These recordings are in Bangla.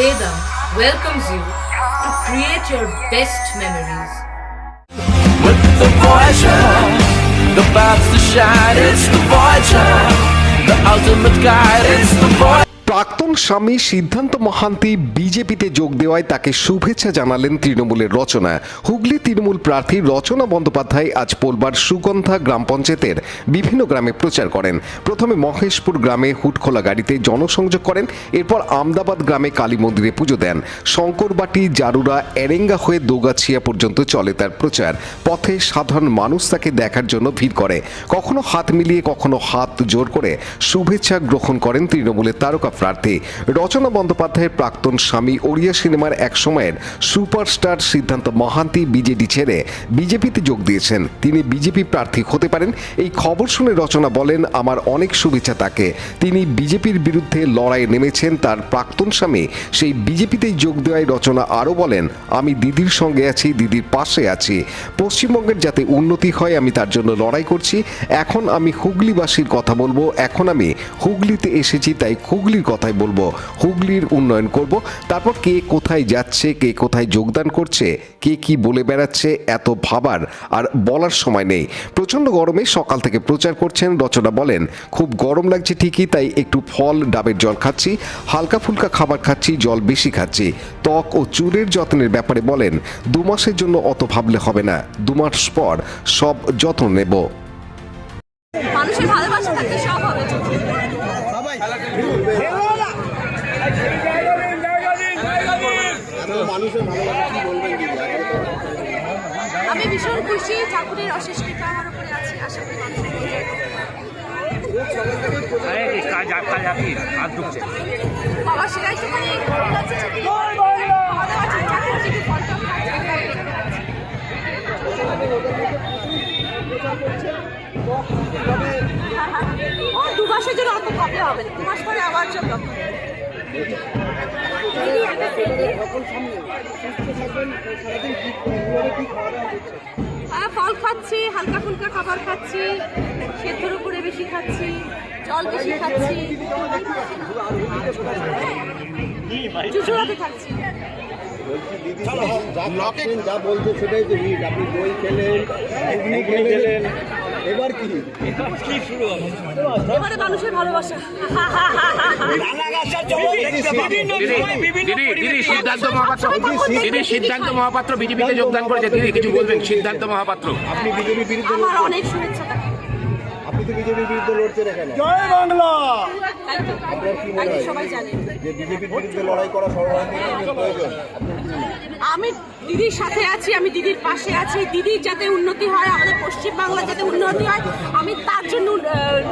Vedam welcomes you to create your best memories. With the Voyager, the paths to shine, it's the Voyager, the ultimate guide, it's the Voyager. প্রাক্তন স্বামী সিদ্ধান্ত মহান্তি বিজেপিতে যোগ দেওয়ায় তাকে শুভেচ্ছা জানালেন তৃণমূলের রচনা। হুগলি তৃণমূল প্রার্থী রচনা বন্দ্যোপাধ্যায় আজ পোলবার সুগন্ধা গ্রাম পঞ্চায়েতের বিভিন্ন গ্রামে প্রচার করেন। প্রথমে মহেশপুর গ্রামে হুটখোলা গাড়িতে জনসংযোগ করেন, এরপর আমদাবাদ গ্রামে কালী মন্দিরে পুজো দেন। শঙ্করবাটি, জারুরা, এরেঙ্গা হয়ে দোগাছিয়া পর্যন্ত চলে তার প্রচার। পথে সাধারণ মানুষ তাকে দেখার জন্য ভিড় করে, কখনো হাত মিলিয়ে কখনো হাত জোর করে শুভেচ্ছা গ্রহণ করেন তৃণমূলের তারকা প্রার্থী। রচনা বন্দ্যোপাধ্যায়ের প্রাক্তন স্বামী ওড়িয়া সিনেমার এক সময়ের সুপারস্টার সিদ্ধান্ত মহান্তি বিজেডি ছেড়ে বিজেপিতে যোগ দিয়েছেন। তিনি বিজেপি প্রার্থী হতে পারেন এই খবর শুনে রচনা বলেন, আমার অনেক শুভেচ্ছা তাকে। তিনি বিজেপির বিরুদ্ধে লড়াইয়ে নেমেছেন তার প্রাক্তন স্বামী সেই বিজেপিতেই যোগ দেওয়ায় রচনা আরও বলেন, আমি দিদির সঙ্গে আছি, দিদির পাশে আছি। পশ্চিমবঙ্গের যাতে উন্নতি হয় আমি তার জন্য লড়াই করছি। এখন আমি হুগলিবাসীর কথা বলবো, এখন আমি হুগলিতে এসেছি তাই হুগলির কথাই বলবো, হুগলির উন্নয়ন করব। তারপর কে কোথায় যাচ্ছে, কে কোথায় যোগদান করছে, কে কি বলে বেড়াচ্ছে এত ভাবার আর বলার সময় নেই। প্রচণ্ড গরমে সকাল থেকে প্রচার করছেন রচনা বলেন, খুব গরম লাগছে ঠিকই, তাই একটু ফল ডাবের জল খাচ্ছি, হালকা ফুলকা খাবার খাচ্ছি, জল বেশি খাচ্ছি। ত্বক ও চুলের যত্নের ব্যাপারে বলেন, 2 মাসের জন্য অত ভাবলে হবে না, 2 মাস পর সব যত্ন নেব। মানুষের ভালোবাসা থাকলে সব হবে। আমি ভীষণ খুশি, ঠাকুরের অশেষ কৃপা আমার উপরে আছে। আশা করি বাবা সেটাই তো মানে ও 2 মাসের জন্য অত ভাবলে হবে না, 2 মাস পরে আবার চলবে। ফল খাচ্ছি, হালকা ফুলকা খাবার খাচ্ছি, সেদ্ধর উপরে বেশি খাচ্ছি, জল বেশি খাচ্ছি, চুচুড়াতে খাচ্ছি। যা বলছে সেটাই তো হিট। আপনি দই খেলেন, ঘুগনি খেলেন, এবার কি শুরু হবে? এবারে মানুষের ভালোবাসা। সিদ্ধান্ত মহাপাত্র বিজেপিতে যোগদান করেছে, দিদি কিছু বলবেন? সিদ্ধান্ত মহাপাত্র, আপনি বিজেপির বিরুদ্ধে আমার অনেক শুভেচ্ছা। আপনি তো বিজেপির বিরুদ্ধে লড়ছেন এখানে। জয় বাংলা। আপনার কি মনে হয় সবাই জানে যে বিজেপির বিরুদ্ধে লড়াই করা সর্বাধিক প্রয়োজন? আমি দিদির সাথে আছি, আমি দিদির পাশে আছি। দিদির যাতে উন্নতি হয়, আমাদের পশ্চিমবাংলার যাতে উন্নতি হয়, আমি তার জন্য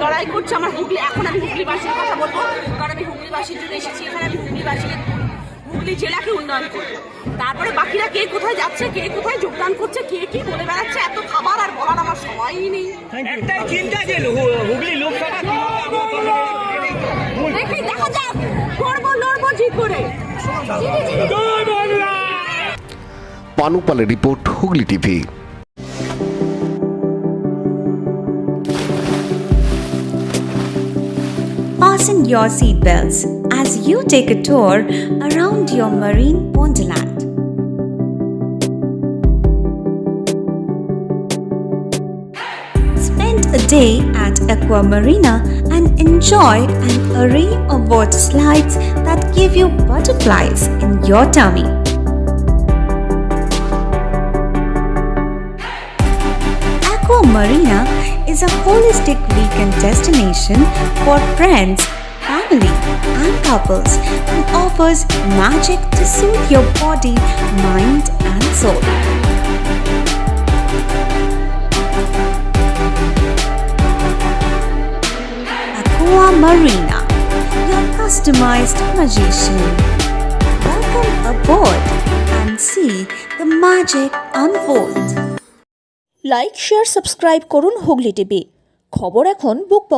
লড়াই করছি। আমার হুগলি, এখন আমি হুগলিবাসীর কথা বলবো, কারণ আমি হুগলিবাসীর জন্য এসেছি এখানে। আমি হুগলি জেলাকে উন্নয়ন করবো। তারপরে বাকিরা কে কোথায় যাচ্ছে, কে কোথায় যোগদান করছে, কে কি বলে বেড়াচ্ছে, এত খাবার আর বলার আমার সময়ই নেই। একটাই চিন্তা যে হুগলি লোকসভা দেখি দেখা যাক, করবো লড়বো জি করে। পানুপালের report, Hooghly TV. Fasten your seatbelts as you take a tour around your marine wonderland. Spend a day at Aqua Marina and enjoy an array of water slides that give you butterflies in your tummy. Aqua Marina is a holistic weekend destination for friends, family, and couples and offers magic to soothe your body, mind, and soul. Aqua Marina, your customized magician. Welcome aboard and see the magic unfold. Like, share, subscribe করুন হুগলি টিভি। খবর এখন বুক পকেটে।